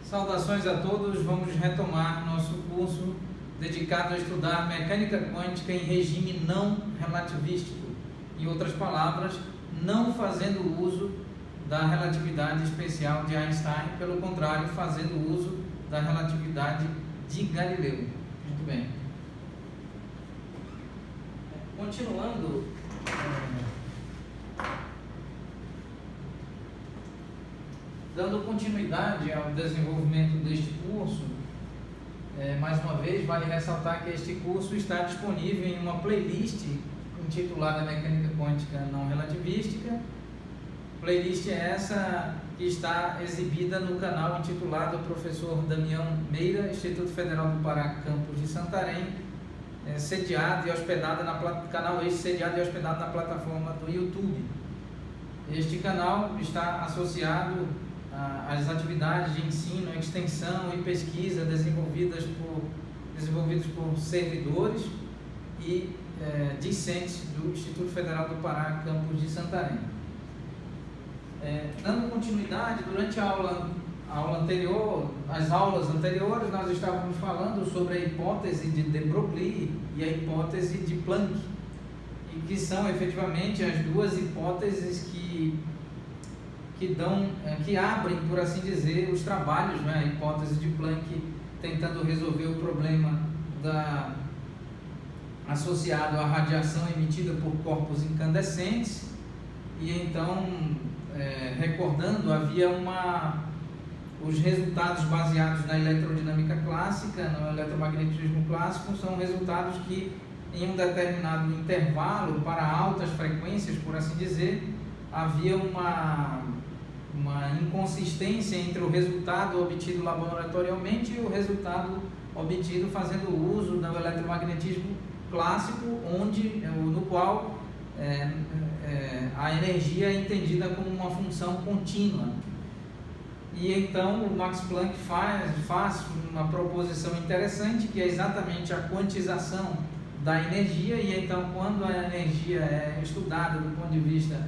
Saudações a todos, vamos retomar nosso curso dedicado a estudar mecânica quântica em regime não relativístico. Em outras palavras, não fazendo uso da relatividade especial de Einstein, pelo contrário, fazendo uso da relatividade de Galileu. Muito bem. Continuando, dando continuidade ao desenvolvimento deste curso, mais uma vez vale ressaltar que este curso está disponível em uma playlist intitulada Mecânica Quântica Não Relativística. Playlist é essa que está exibida no canal intitulado Professor Damião Meira, Instituto Federal do Pará, campus de Santarém, sediado e hospedado canal este sediado e hospedado na plataforma do YouTube. Este canal está associado às atividades de ensino, extensão e pesquisa desenvolvidos por servidores e discentes do Instituto Federal do Pará, campus de Santarém. Dando continuidade, durante as aulas anteriores, nós estávamos falando sobre a hipótese de de Broglie e a hipótese de Planck, e que são efetivamente as duas hipóteses que abrem, por assim dizer, os trabalhos, né? A hipótese de Planck tentando resolver o problema associado à radiação emitida por corpos incandescentes, e então, recordando, havia os resultados baseados na eletrodinâmica clássica, no eletromagnetismo clássico, são resultados que, em um determinado intervalo, para altas frequências, por assim dizer, havia uma inconsistência entre o resultado obtido laboratorialmente e o resultado obtido fazendo uso do eletromagnetismo clássico, no qual a energia é entendida como uma função contínua. E então o Max Planck faz uma proposição interessante, que é exatamente a quantização da energia. E então, quando a energia é estudada do ponto de vista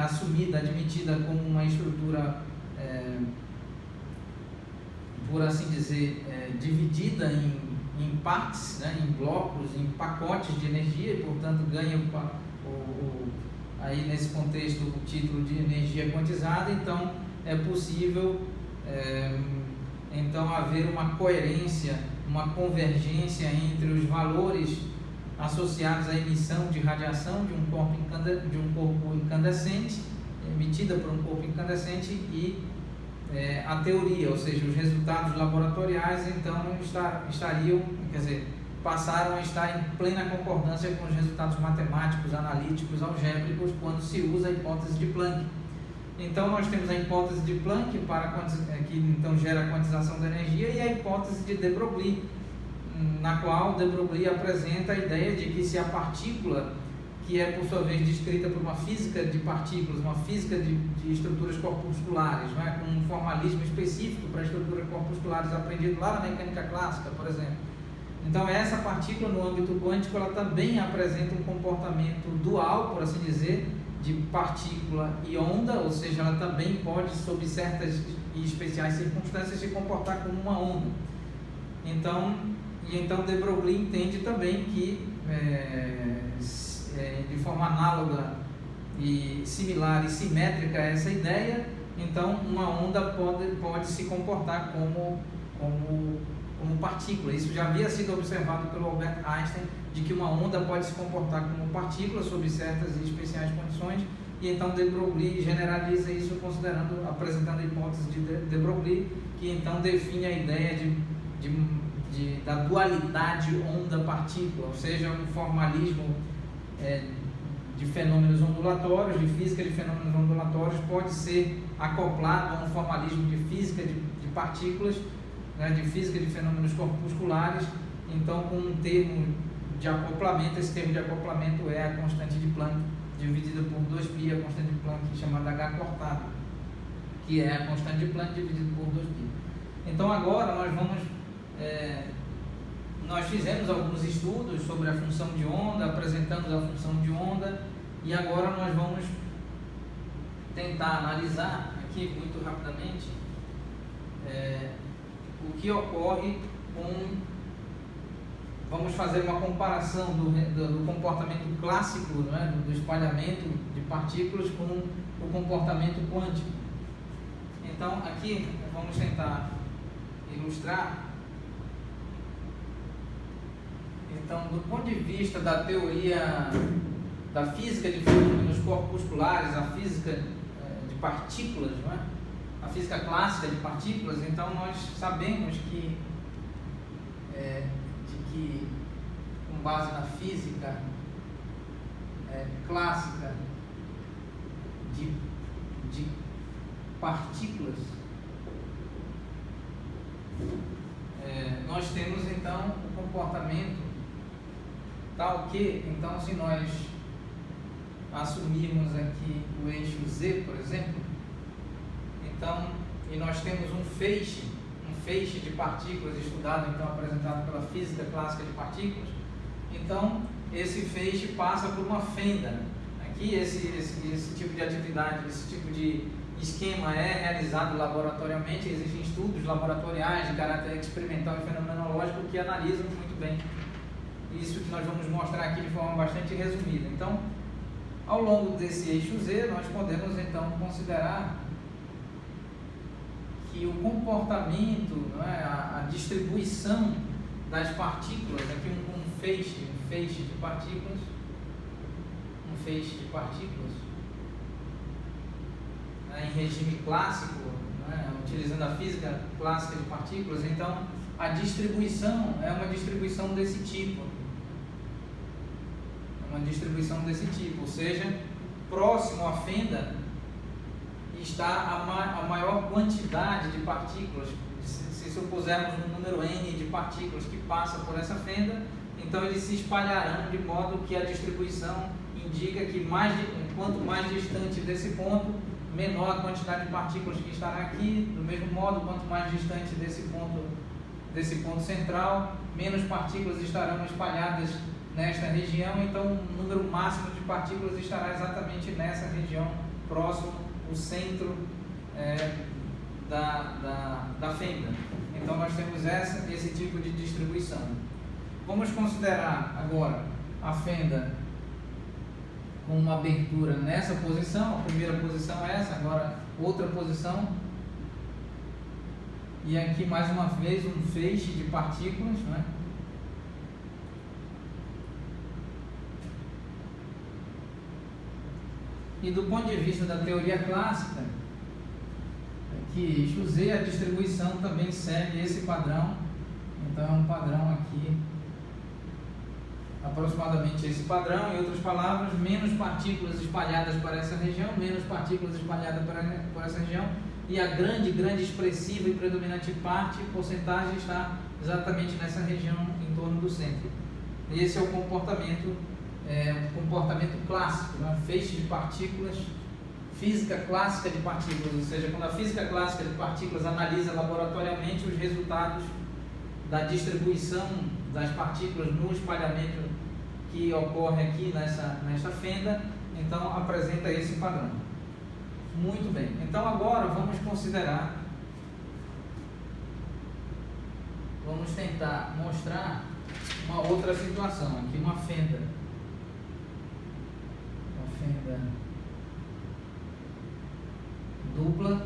assumida, admitida como uma estrutura, por assim dizer, dividida em partes, né, em blocos, em pacotes de energia, e portanto ganha aí nesse contexto o título de energia quantizada. Então é possível então haver uma coerência, uma convergência entre os valores associados à emissão de radiação de um corpo incandescente, emitida por um corpo incandescente, e a teoria, ou seja, os resultados laboratoriais, então passaram a estar em plena concordância com os resultados matemáticos, analíticos, algébricos, quando se usa a hipótese de Planck. Então nós temos a hipótese de Planck, que então gera a quantização da energia, e a hipótese de de Broglie, na qual de Broglie apresenta a ideia de que se a partícula, que é por sua vez descrita por uma física de partículas, uma física de estruturas corpusculares, não é? Com um formalismo específico para estruturas corpusculares aprendido lá na mecânica clássica, por exemplo. Então essa partícula no âmbito quântico, ela também apresenta um comportamento dual, por assim dizer, de partícula e onda, ou seja, ela também pode, sob certas e especiais circunstâncias, se comportar como uma onda. Então de Broglie entende também que, de forma análoga e similar e simétrica a essa ideia, então uma onda pode se comportar como partícula. Isso já havia sido observado pelo Albert Einstein, de que uma onda pode se comportar como partícula sob certas e especiais condições, e então de Broglie generaliza isso apresentando a hipótese de de Broglie, que então define a ideia da dualidade onda-partícula, ou seja, um formalismo de fenômenos ondulatórios, de física de fenômenos ondulatórios, pode ser acoplado a um formalismo de física de partículas, né, de física de fenômenos corpusculares, então com um termo de acoplamento. Esse termo de acoplamento é a constante de Planck, dividida por 2π, a constante de Planck chamada H cortado, que é a constante de Planck dividida por 2π. Então agora nós fizemos alguns estudos sobre a função de onda, apresentamos a função de onda, e agora nós vamos tentar analisar aqui muito rapidamente o que ocorre com... Vamos fazer uma comparação do comportamento clássico, né, do espalhamento de partículas com o comportamento quântico. Então, aqui vamos tentar ilustrar. Então, do ponto de vista da teoria da física de fenômenos corpusculares, a física de partículas, não é? A física clássica de partículas, então nós sabemos que com base na física clássica de partículas, nós temos então o comportamento tal que, então, se nós assumirmos aqui o eixo Z, por exemplo, então, e nós temos um feixe de partículas estudado, então, apresentado pela física clássica de partículas, então esse feixe passa por uma fenda. Aqui esse tipo de atividade, esse tipo de esquema é realizado laboratoriamente. Existem estudos laboratoriais de caráter experimental e fenomenológico que analisam muito bem isso, que nós vamos mostrar aqui de forma bastante resumida. Então, ao longo desse eixo Z, nós podemos então considerar que o comportamento, não é, a distribuição das partículas, aqui um feixe de partículas, né, em regime clássico, né, utilizando a física clássica de partículas, então a distribuição é uma distribuição desse tipo. Ou seja, próximo à fenda está a maior quantidade de partículas. Se supusermos um número n de partículas que passa por essa fenda, então eles se espalharão de modo que a distribuição indica que quanto mais distante desse ponto, menor a quantidade de partículas que estará aqui. Do mesmo modo, quanto mais distante desse ponto central, menos partículas estarão espalhadas nesta região. Então o número máximo de partículas estará exatamente nessa região, próximo ao centro da fenda. Então nós temos esse tipo de distribuição. Vamos considerar agora a fenda com uma abertura nessa posição. A primeira posição é essa, agora outra posição. E aqui mais uma vez um feixe de partículas, né? E do ponto de vista da teoria clássica, aqui eixo Z, a distribuição também segue esse padrão. Então é um padrão aqui, aproximadamente esse padrão. Em outras palavras, menos partículas espalhadas para essa região, menos partículas espalhadas por essa região, e a grande expressiva e predominante porcentagem está exatamente nessa região em torno do centro. Esse é o comportamento clássico, né? Feixe de partículas, física clássica de partículas, ou seja, quando a física clássica de partículas analisa laboratoriamente os resultados da distribuição das partículas no espalhamento que ocorre aqui nesta fenda, então apresenta esse padrão. Muito bem, então agora vamos tentar mostrar uma outra situação, aqui uma fenda dupla,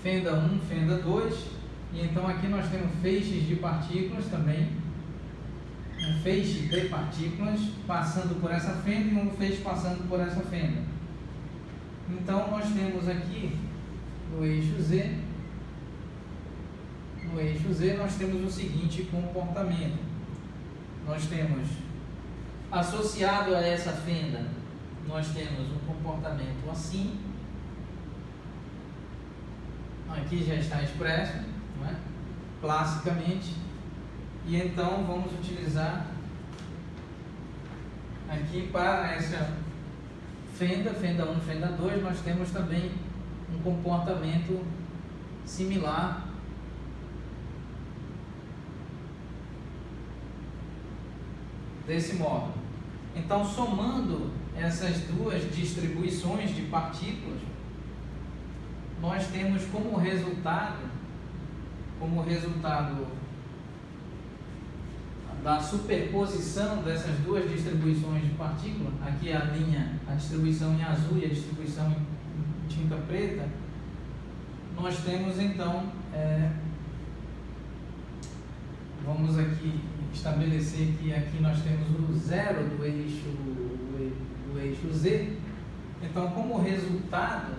fenda 1, fenda 2, e então aqui nós temos feixes de partículas também, um feixe de partículas passando por essa fenda e um feixe passando por essa fenda. Então nós temos aqui no eixo Z nós temos o seguinte comportamento. Nós temos, associado a essa fenda, nós temos um comportamento assim. Aqui já está expresso, não é? Classicamente. E então vamos utilizar aqui para essa fenda 1, fenda 2, nós temos também um comportamento similar desse modo. Então, somando essas duas distribuições de partículas, nós temos como resultado da superposição dessas duas distribuições de partícula, aqui a distribuição em azul e a distribuição em tinta preta, nós temos então, vamos aqui estabelecer que aqui nós temos o zero do eixo Z. Então, como resultado,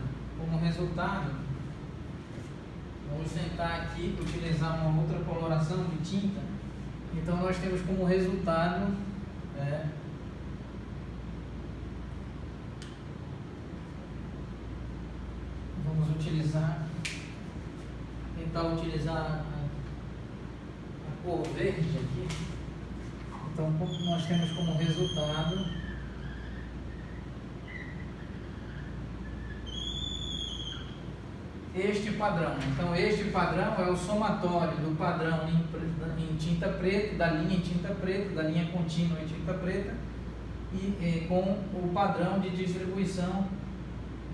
vamos tentar aqui utilizar uma outra coloração de tinta. Então, nós temos como resultado vamos tentar utilizar a cor verde aqui. Então, nós temos como resultado este padrão. Então, este padrão é o somatório do padrão em tinta preta, da linha em tinta preta, da linha contínua em tinta preta, e com o padrão de distribuição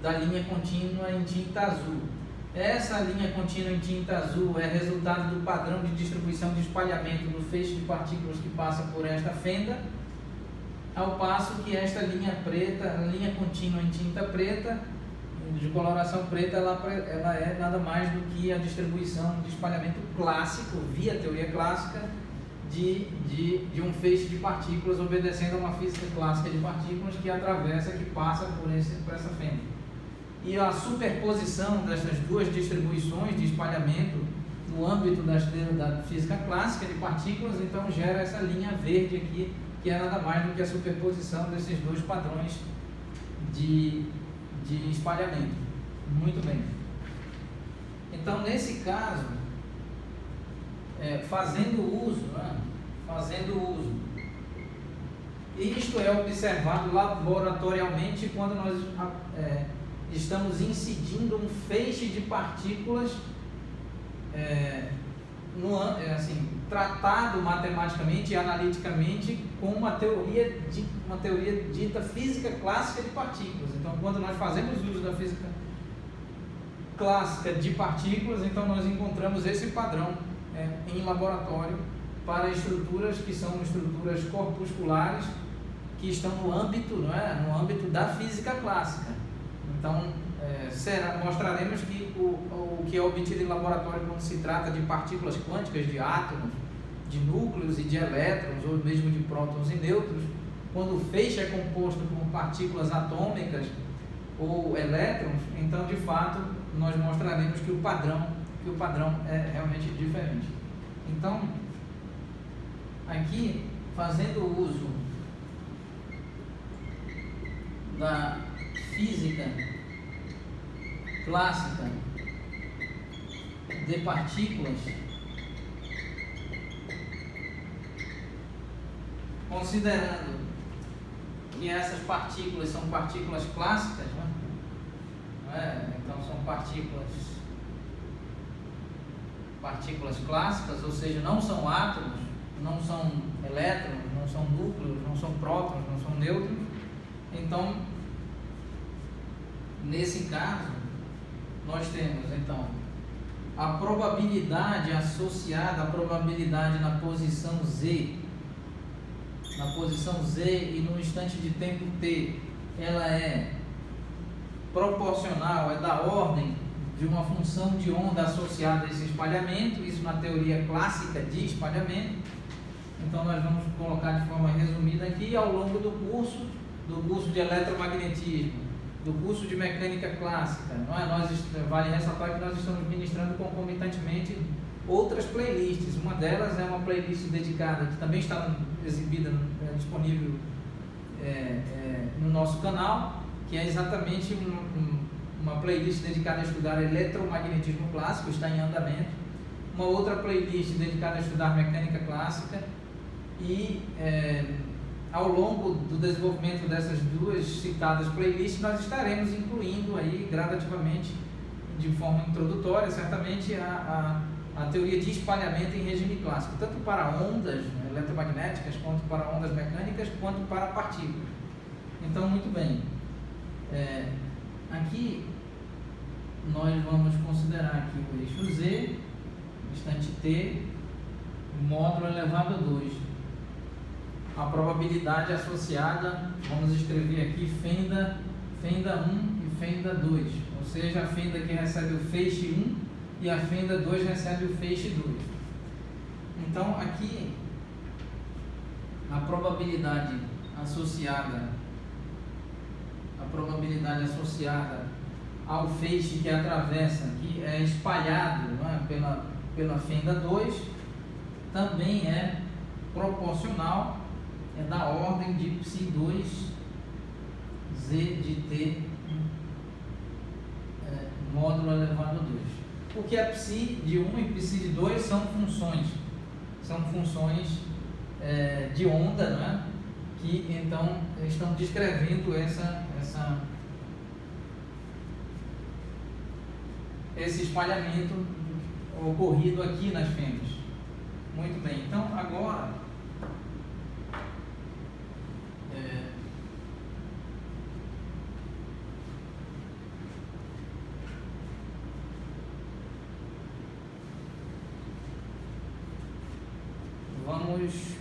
da linha contínua em tinta azul. Essa linha contínua em tinta azul é resultado do padrão de distribuição de espalhamento do feixe de partículas que passa por esta fenda, ao passo que esta linha preta, a linha contínua em tinta preta, de coloração preta, ela é nada mais do que a distribuição de espalhamento clássico, via teoria clássica, de um feixe de partículas, obedecendo a uma física clássica de partículas que atravessa, que passa por essa fenda. E a superposição dessas duas distribuições de espalhamento no âmbito da física clássica de partículas, então gera essa linha verde aqui, que é nada mais do que a superposição desses dois padrões de espalhamento. Muito bem. Então, nesse caso, fazendo uso, isto é observado laboratorialmente quando nós estamos incidindo um feixe de partículas tratado matematicamente e analiticamente com uma teoria dita física clássica de partículas. Então, quando nós fazemos uso da física clássica de partículas, então nós encontramos esse padrão em laboratório para estruturas que são estruturas corpusculares que estão no âmbito da física clássica. Então, mostraremos que o que é obtido em laboratório quando se trata de partículas quânticas, de átomos, de núcleos e de elétrons, ou mesmo de prótons e nêutrons, quando o feixe é composto por partículas atômicas ou elétrons, então de fato nós mostraremos que o padrão é realmente diferente. Então, aqui, fazendo uso da física clássica de partículas, considerando que essas partículas são partículas clássicas, então são partículas clássicas, ou seja, não são átomos, não são elétrons, não são núcleos, não são prótons, não são nêutrons. Então, nesse caso, nós temos então a probabilidade associada à probabilidade na posição Z e no instante de tempo t, ela é proporcional, é da ordem de uma função de onda associada a esse espalhamento, isso na teoria clássica de espalhamento. Então nós vamos colocar de forma resumida aqui, ao longo do curso de eletromagnetismo, do curso de mecânica clássica, vale ressaltar que nós estamos ministrando concomitantemente outras playlists. Uma delas é uma playlist dedicada, que também está exibida, disponível no nosso canal, que é exatamente uma playlist dedicada a estudar eletromagnetismo clássico, está em andamento. Uma outra playlist dedicada a estudar mecânica clássica e ao longo do desenvolvimento dessas duas citadas playlists, nós estaremos incluindo aí gradativamente, de forma introdutória, certamente a teoria de espalhamento em regime clássico, tanto para ondas eletromagnéticas, quanto para ondas mecânicas, quanto para partículas. Então, muito bem. Aqui nós vamos considerar aqui o eixo Z, instante T, módulo elevado a 2. A probabilidade associada, vamos escrever aqui fenda 1 e fenda 2, ou seja, a fenda que recebe o feixe 1 e a fenda 2 recebe o feixe 2. Então, aqui, a probabilidade associada ao feixe que atravessa, que é espalhado, não é, pela fenda 2, também é proporcional, é da ordem de Ψ2 Z de T módulo elevado a 2. Porque a Ψ de 1 e Ψ de 2 são funções de onda, né? Que então estão descrevendo esse espalhamento ocorrido aqui nas fendas. Muito bem, então agora vamos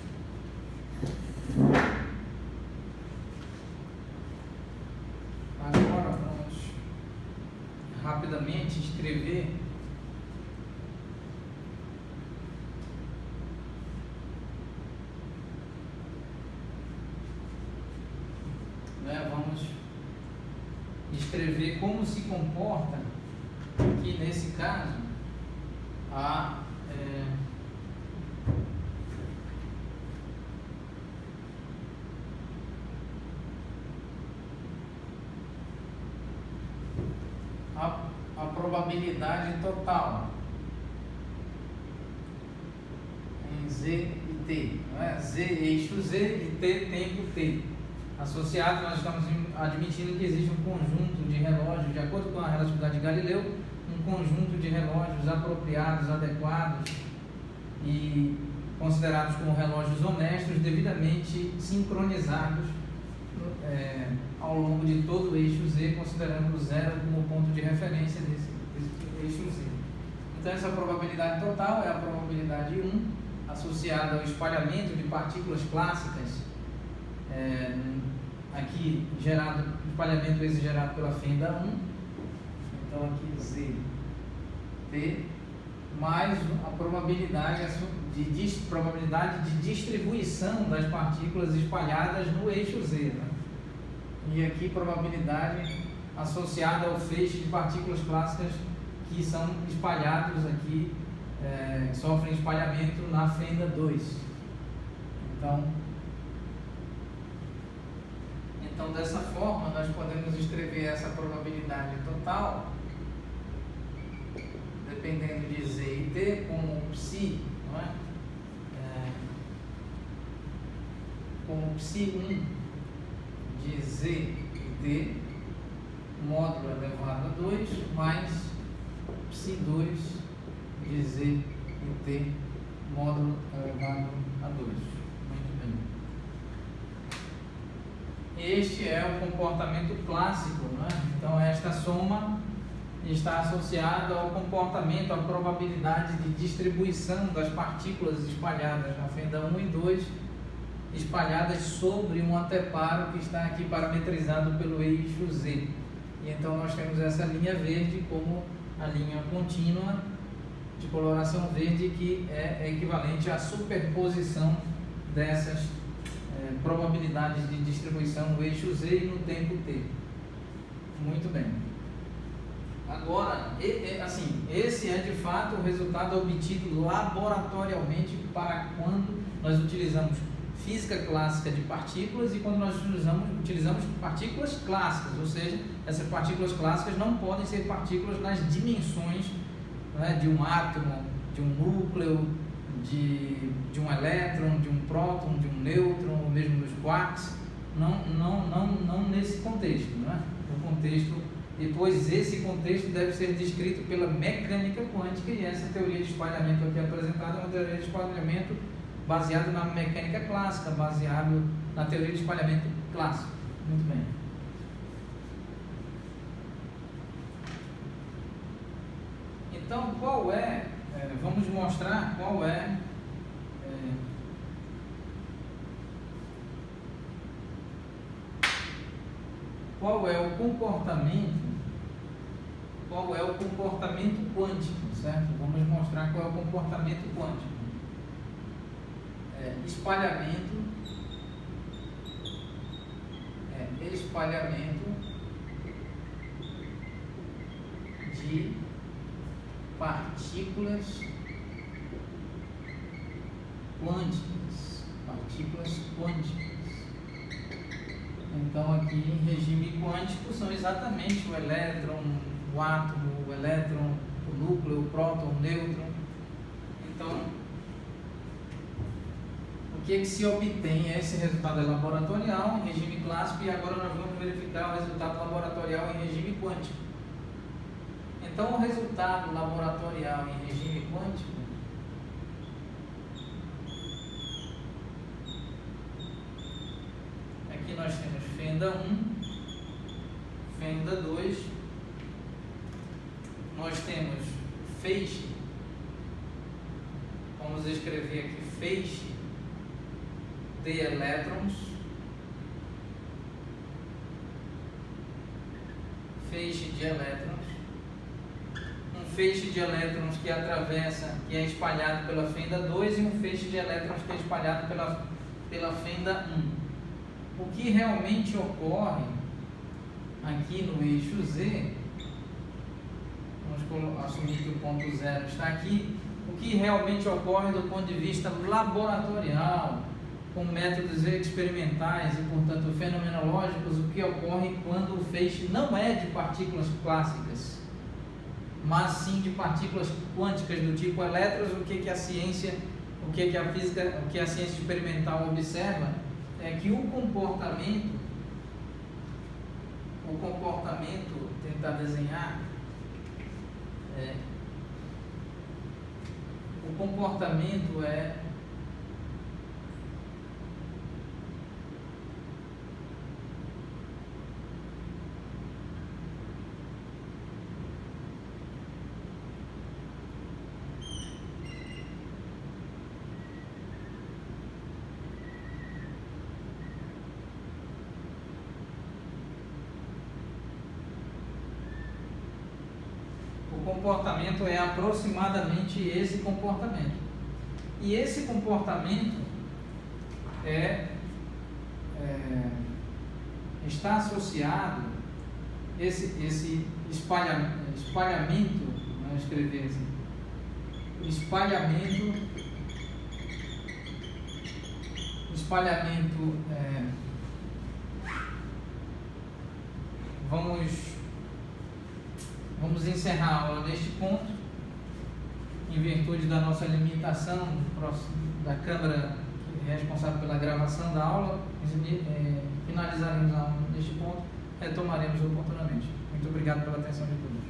rapidamente escrever vamos escrever como se comporta aqui nesse caso a probabilidade total em Z e T, não é? Z eixo Z e T tempo T. Associado, nós estamos admitindo que existe um conjunto de relógios, de acordo com a relatividade de Galileu, um conjunto de relógios apropriados, adequados e considerados como relógios honestos, devidamente sincronizados ao longo de todo o eixo Z, considerando o zero como ponto de referência desse eixo Z. Então, essa probabilidade total é a probabilidade 1, associada ao espalhamento de partículas clássicas, aqui espalhamento esse gerado pela fenda 1, então aqui Z, T, mais a probabilidade de distribuição das partículas espalhadas no eixo Z, né? E aqui probabilidade associada ao feixe de partículas clássicas que são espalhados aqui, sofrem espalhamento na fenda 2. Então, dessa forma, nós podemos escrever essa probabilidade total, dependendo de Z e T, como Ψ, não é? Como Ψ1 de Z e T, módulo elevado a 2, mais Ψ2 de Z e T, módulo elevado a 2. Muito bem. Este é o comportamento clássico, não é? Então, esta soma está associada ao comportamento, à probabilidade de distribuição das partículas espalhadas na fenda 1 e 2, espalhadas sobre um anteparo que está aqui parametrizado pelo eixo Z. E então nós temos essa linha verde como a linha contínua de coloração verde, que é equivalente à superposição dessas probabilidades de distribuição no eixo Z e no tempo T. Muito bem. Agora, esse é de fato o resultado obtido laboratorialmente para quando nós utilizamos física clássica de partículas e quando nós utilizamos partículas clássicas, ou seja, essas partículas clássicas não podem ser partículas nas dimensões, né, de um átomo, de um núcleo, de um elétron, de um próton, de um nêutron, ou mesmo dos quarks, não nesse contexto, né? O contexto, depois esse contexto deve ser descrito pela mecânica quântica, e essa teoria de espalhamento aqui apresentada é uma teoria de espalhamento baseada na mecânica clássica, baseado na teoria de espalhamento clássico. Muito bem. Então, vamos mostrar qual é o comportamento quântico, certo? Vamos mostrar qual é o comportamento quântico. Espalhamento de partículas quânticas. Então, aqui em regime quântico são exatamente o elétron, o átomo, o elétron, o núcleo, o próton, o nêutron. Então, o que se obtém é esse resultado laboratorial em regime clássico, e agora nós vamos verificar o resultado laboratorial em regime quântico. Então, o resultado laboratorial em regime quântico aqui nós temos fenda 1, fenda 2, nós temos feixe, vamos escrever aqui feixe de elétrons, um feixe de elétrons que atravessa, que é espalhado pela fenda 2, e um feixe de elétrons que é espalhado pela fenda 1. O que realmente ocorre aqui no eixo Z, vamos assumir que o ponto zero está aqui, o que realmente ocorre do ponto de vista laboratorial, com métodos experimentais e, portanto, fenomenológicos, o que ocorre quando o feixe não é de partículas clássicas, mas sim de partículas quânticas do tipo elétrons. O que a ciência, o que a física, o que a ciência experimental observa é que o comportamento, tentar desenhar, o comportamento é aproximadamente esse comportamento. E esse comportamento está associado, esse espalhamento, vamos escrever assim, vamos encerrar a aula neste ponto, em virtude da nossa limitação da câmera responsável pela gravação da aula. Finalizaremos a aula neste ponto, retomaremos oportunamente. Muito obrigado pela atenção de todos.